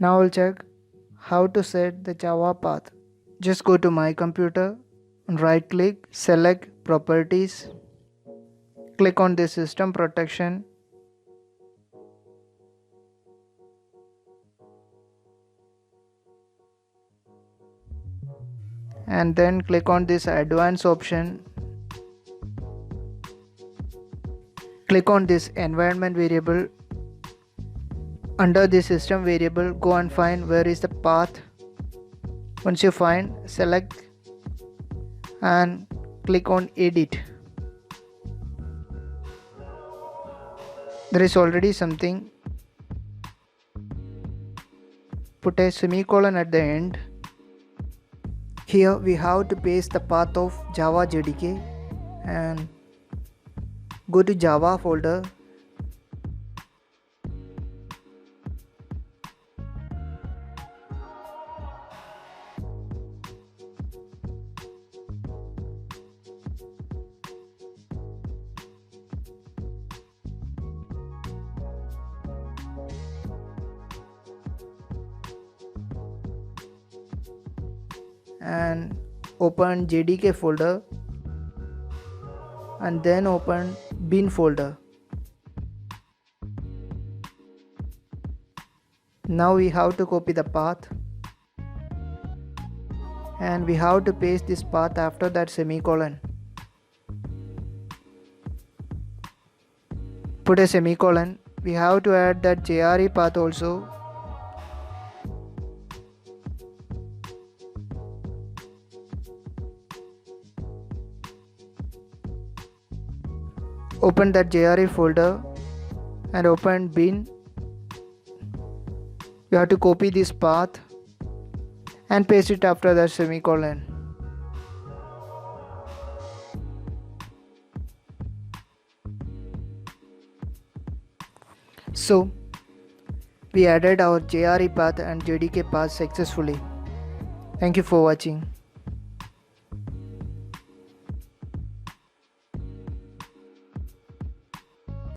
Now we'll check how to set the Java path. Just go to my computer and right click, select properties, click on the system protection, and then click on this advanced option. Click on this environment variable. Under the system variable, go and find where is the path. Once you find, select and click on edit. There is already something. Put a semicolon at the end. Here we have to paste the path of Java JDK and go to Java folder. And open JDK folder and then open bin folder. Now we have to copy the path and we have to paste this path after that semicolon. Put a semicolon. We have to add that JRE path also. Open that JRE folder and open bin. You have to copy this path and paste it after that semicolon. So we added our JRE path and JDK path successfully. Thank you for watching.